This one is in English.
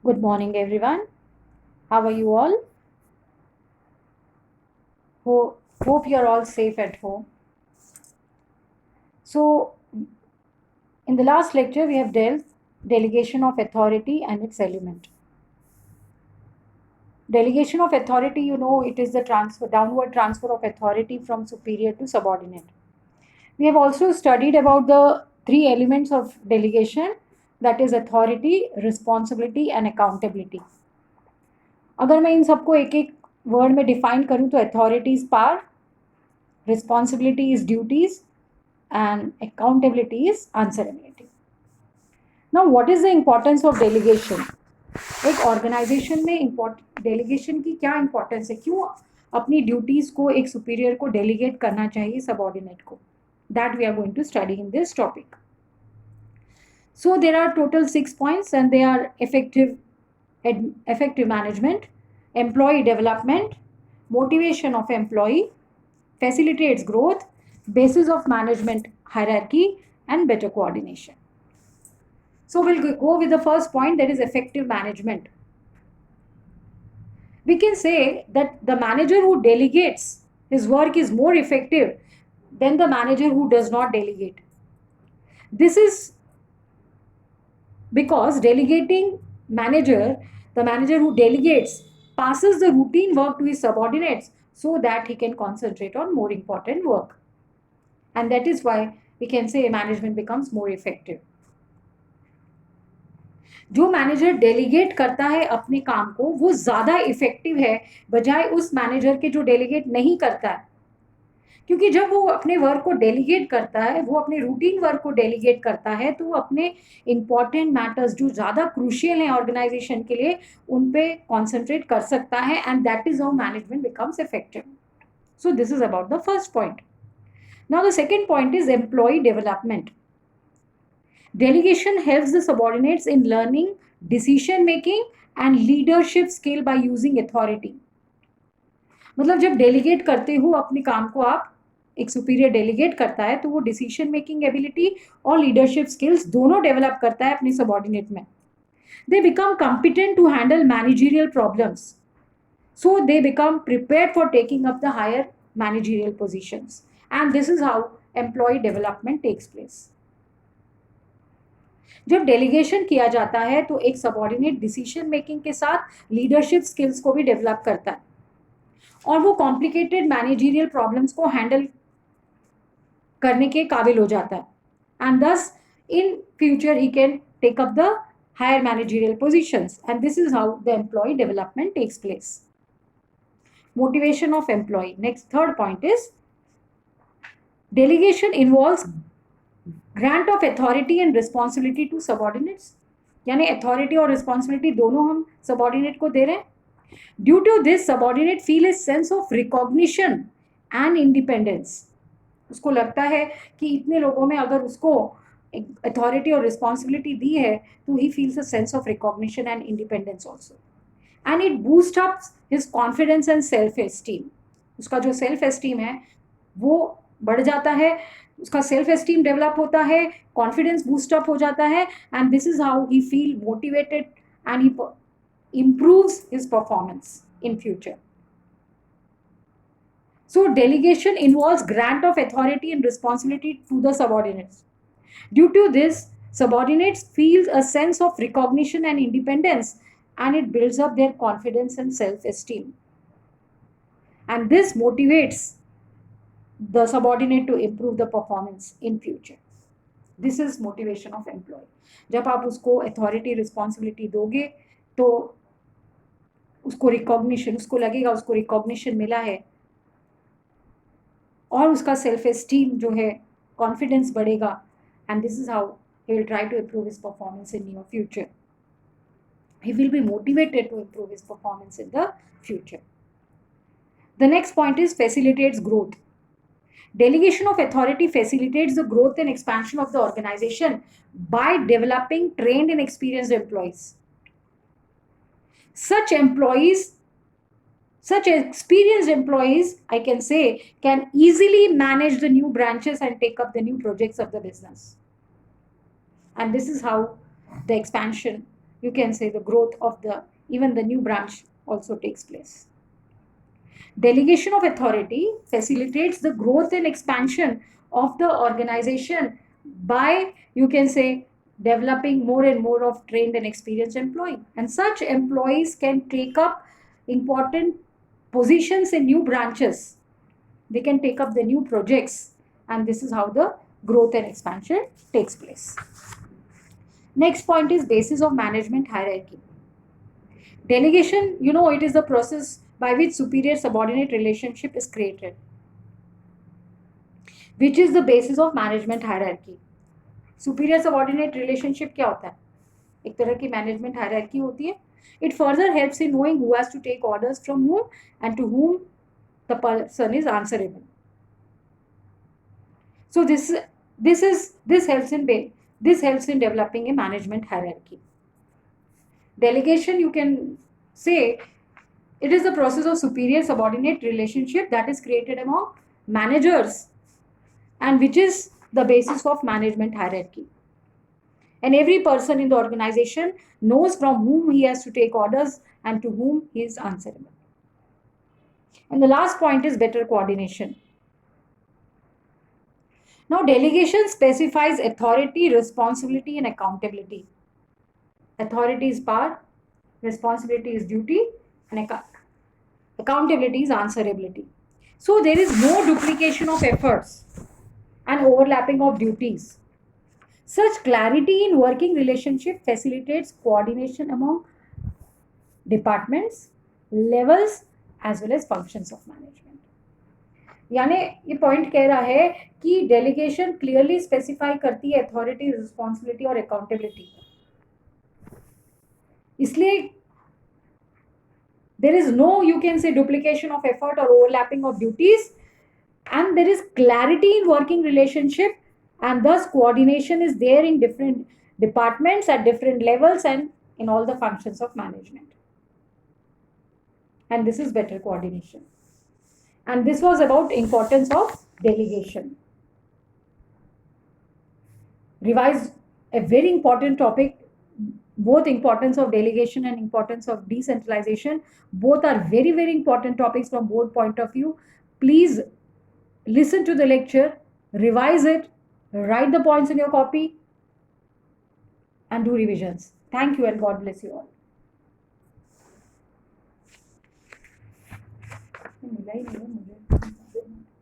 Good morning, everyone. How are you all? Hope you're all safe at home. So, in the last lecture, we have dealt delegation of authority and its element. Delegation of authority, it is the downward transfer of authority from superior to subordinate. We have also studied about the three elements of delegation, that is authority, responsibility and accountability. अगर मैं इन सबको एक एक word में define करूं तो authority is power, responsibility is duties, and accountability is answerability. Now, what is the importance of delegation? एक organisation में डेलीगेशन की क्या इंपॉर्टेंस है, क्यों अपनी ड्यूटीज को एक सुपीरियर को डेलीगेट करना चाहिए सबऑर्डिनेट को, that we are going to study in this topic. So there are total 6 points and they are effective management, employee development, motivation of employee, facilitates growth, basis of management hierarchy, and better coordination. So we'll go with the first point, that is effective management. We can say that the manager who delegates his work is more effective than the manager who does not delegate. This is because the manager who delegates passes the routine work to his subordinates so that he can concentrate on more important work. And that is why we can say management becomes more effective. जो manager delegate करता है अपने काम को वो ज़्यादा effective है बजाय उस मैनेजर के जो डेलीगेट नहीं करता है, क्योंकि जब वो अपने वर्क को डेलीगेट करता है, वो अपने रूटीन वर्क को डेलीगेट करता है, तो वो अपने इंपॉर्टेंट मैटर्स जो ज़्यादा क्रूशियल हैं ऑर्गेनाइजेशन के लिए उन पे कॉन्सेंट्रेट कर सकता है, and that is how management becomes effective. So this is about the first point. Now the second point is employee development. Delegation helps the subordinates in learning decision making and leadership skill by using authority. मतलब जब delegate करते हो अपने काम को, आप एक superior delegate करता है तो वो डिसीजन मेकिंग एबिलिटी और लीडरशिप स्किल्स दोनों डेवलप करता है अपने सबऑर्डिनेट में. They become competent to handle managerial problems, so they become prepared for taking up the higher managerial positions, and this is how employee development takes place. जब delegation किया जाता है तो एक सबऑर्डिनेट डिसीजन मेकिंग के साथ leadership skills को भी डेवलप करता है और वो कॉम्प्लिकेटेड मैनेजरियल प्रॉब्लम्स को हैंडल करने के काबिल हो जाता है, एंड दस in future he can take up the higher managerial positions, and this is how the employee development takes place. Motivation of employee. Next third point is delegation involves grant of authority and responsibility to subordinates. यानी authority और responsibility दोनों हम subordinate को दे रहे हैं. Due to this subordinate feel a sense of recognition and independence. उसको लगता है कि इतने लोगों में अगर उसको अथॉरिटी और रिस्पॉन्सिबिलिटी दी है तो he feels a sense of recognition and independence also, and it boost up his confidence and self esteem. उसका जो सेल्फ एस्टीम है वो बढ़ जाता है, उसका सेल्फ एस्टीम डेवलप होता है, कॉन्फिडेंस बूस्ट अप हो जाता है, and this is how he feel motivated and he improves his performance in future. So delegation involves grant of authority and responsibility to the subordinates. Due to this, subordinates feel a sense of recognition and independence, and it builds up their confidence and self-esteem. And this motivates the subordinate to improve the performance in future. This is motivation of employee. जब आप उसको authority responsibility दोगे तो उसको recognition, उसको लगेगा उसको recognition मिला है और उसका सेल्फ एस्टीम जो है, कॉन्फिडेंस बढ़ेगा, and this is how he will try to improve his performance in near future. He will be motivated to improve his performance in the future. The next point is facilitates growth. Delegation of authority facilitates the growth and expansion of the organization by developing trained and experienced employees. Such experienced employees, I can say, can easily manage the new branches and take up the new projects of the business. And this is how the expansion, you can say the growth of even the new branch also takes place. Delegation of authority facilitates the growth and expansion of the organization by, you can say, developing more and more of trained and experienced employee. And such employees can take up important positions in new branches. They can take up the new projects, and this is how the growth and expansion takes place. Next point is basis of management hierarchy. Delegation, it is the process by which superior subordinate relationship is created, which is the basis of management hierarchy. Superior subordinate relationship क्या होता है? एक तरह की management hierarchy होती है. It further helps in knowing who has to take orders from whom and to whom the person is answerable. So this helps in developing a management hierarchy. Delegation, you can say, it is the process of superior subordinate relationship that is created among managers, and which is the basis of management hierarchy. And every person in the organization knows from whom he has to take orders and to whom he is answerable. And the last point is better coordination. Now, delegation specifies authority, responsibility, and accountability. Authority is power, responsibility is duty, and accountability is answerability. So there is no duplication of efforts and overlapping of duties. Such clarity in working relationship facilitates coordination among departments, levels, as well as functions of management. यानी ये point कह रहा है कि delegation clearly specify करती है authority, responsibility और accountability. इसलिए there is no, you can say, duplication of effort or overlapping of duties, and there is clarity in working relationship, and thus coordination is there in different departments at different levels and in all the functions of management. And this is better coordination. And this was about importance of delegation. Revise a very important topic. Both importance of delegation and importance of decentralization, both are very, very important topics from board point of view. Please listen to the lecture, revise it, write the points in your copy, and do revisions. Thank you and God bless you all. मिला ही नहीं है मुझे.